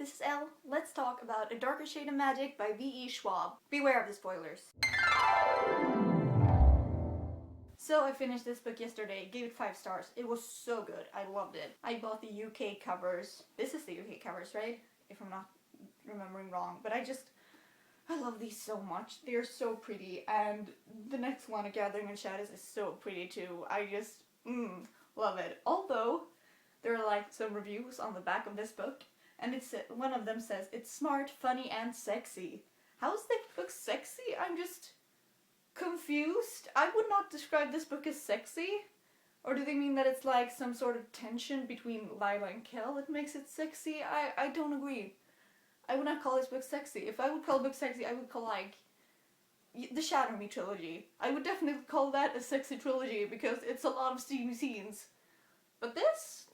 this is Elle. Let's talk about A Darker Shade of Magic by V.E. Schwab. Beware of the spoilers. So I finished this book yesterday, gave it 5 stars. It was so good. I loved it. I bought the UK covers. This is the UK covers, right? If I'm not remembering wrong. But I love these so much. They're so pretty. And the next one, A Gathering of Shadows, is so pretty too. I just, love it. Although, there are like some reviews on the back of this book. And one of them says, it's smart, funny, and sexy. How is that book sexy? I'm just confused. I would not describe this book as sexy. Or do they mean that it's like some sort of tension between Lila and Kel that makes it sexy? I don't agree. I would not call this book sexy. If I would call a book sexy, I would call like the Shadow Me trilogy. I would definitely call that a sexy trilogy because it's a lot of steamy scenes. But this?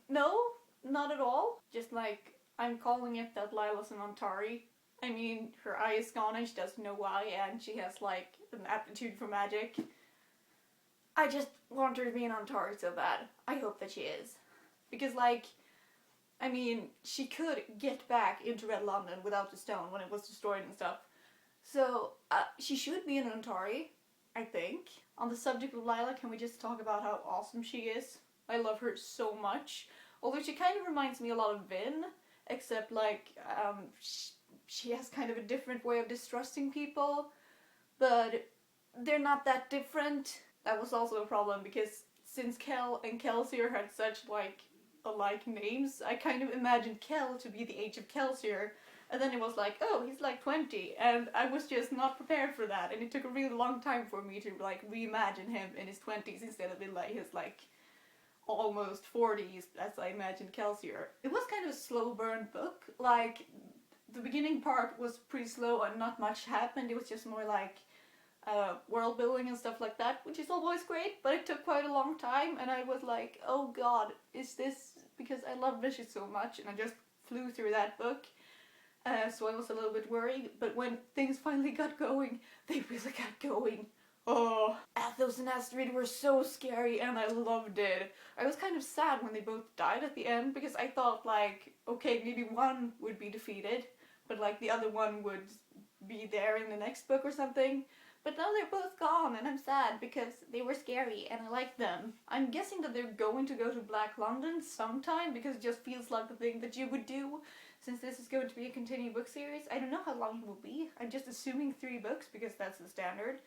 No, not at all. Just like, I'm calling it that Lila's an Antari. I mean, her eye is gone and she doesn't know why, and she has like an aptitude for magic. I just want her to be an Antari so bad. I hope that she is. Because like, I mean, she could get back into Red London without the stone when it was destroyed and stuff. So, she should be an Antari, I think. On the subject of Lila, can we just talk about how awesome she is? I love her so much. Although she kind of reminds me a lot of Vin, except like, she has kind of a different way of distrusting people. But they're not that different. That was also a problem because since Kel and Kelsier had such like alike names, I kind of imagined Kel to be the age of Kelsier. And then it was like, oh, he's like 20, and I was just not prepared for that, and it took a really long time for me to like reimagine him in his 20s instead of in like his like almost 40s as I imagined Kelsier. It was kind of a slow burn book. Like, the beginning part was pretty slow and not much happened. It was just more like world building and stuff like that, which is always great, but it took quite a long time, and I was like, oh god, is this because I love Vicious so much, and I just flew through that book. So I was a little bit worried, but when things finally got going, they really got going. Oh, Athos and Astrid were so scary and I loved it. I was kind of sad when they both died at the end because I thought like, okay, maybe one would be defeated, but like the other one would be there in the next book or something. But now they're both gone and I'm sad because they were scary and I liked them. I'm guessing that they're going to go to Black London sometime because it just feels like the thing that you would do since this is going to be a continuing book series. I don't know how long it will be. I'm just assuming 3 books because that's the standard.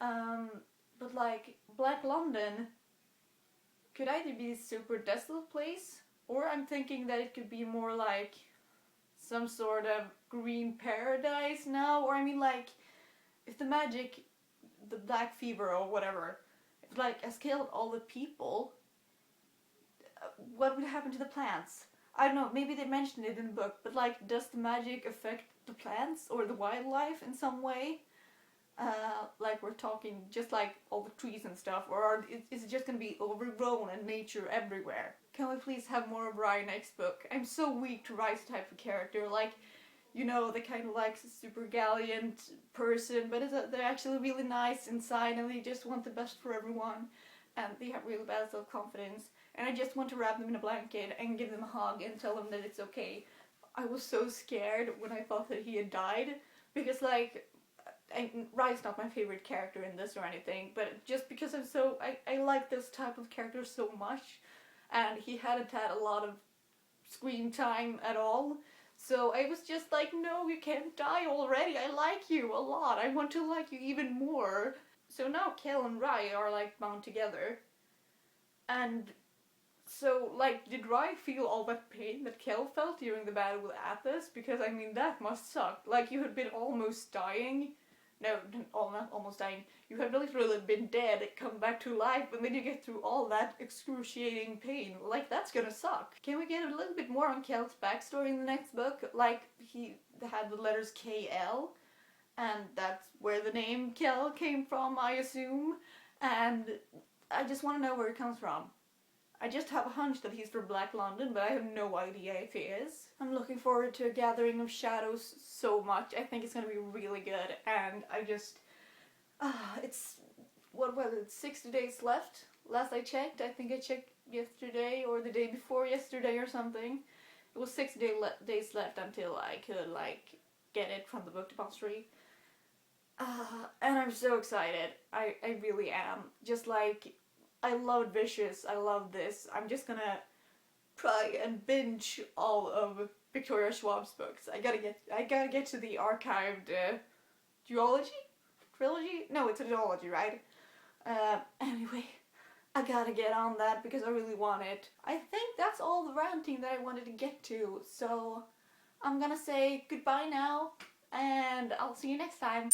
But like, Black London could either be a super desolate place, or I'm thinking that it could be more like some sort of green paradise now, or I mean like, if the magic, the black fever or whatever, if like has killed all the people, what would happen to the plants? I don't know, maybe they mentioned it in the book, but like, does the magic affect the plants or the wildlife in some way? Like we're talking just like all the trees and stuff, or is it just gonna be overgrown and nature everywhere? Can we please have more of Rye next book? I'm so weak to Rye's type of character, like, you know, the kind of like super gallant person, but they're actually really nice inside and they just want the best for everyone, and they have really bad self-confidence, and I just want to wrap them in a blanket and give them a hug and tell them that it's okay. I was so scared when I thought that he had died, because like, Rye's not my favorite character in this or anything, but just because I like this type of character so much, and he hadn't had a lot of screen time at all, so I was just like, no, you can't die already, I like you a lot, I want to like you even more. So now Kel and Rye are like bound together, and so like, did Rye feel all that pain that Kel felt during the battle with Athos? Because I mean, that must suck. Like, you had been almost dying. No, not almost dying. You had literally been dead, come back to life, and then you get through all that excruciating pain. Like, that's gonna suck. Can we get a little bit more on Kel's backstory in the next book? Like, he had the letters KL, and that's where the name Kel came from, I assume. And I just want to know where it comes from. I just have a hunch that he's from Black London, but I have no idea if he is. I'm looking forward to A Gathering of Shadows so much. I think it's gonna be really good, and I just... it's... what was it, 60 days left? Last I checked, I think I checked yesterday or the day before yesterday or something. It It was 6 days left until I could like get it from the book depository. And I'm so excited. I really am. Just like, I love Vicious. I love this. I'm just gonna try and binge all of Victoria Schwab's books. I gotta get to the archived duology? Trilogy? No, it's a duology, right? Anyway, I gotta get on that because I really want it. I think that's all the ranting that I wanted to get to, so I'm gonna say goodbye now, and I'll see you next time.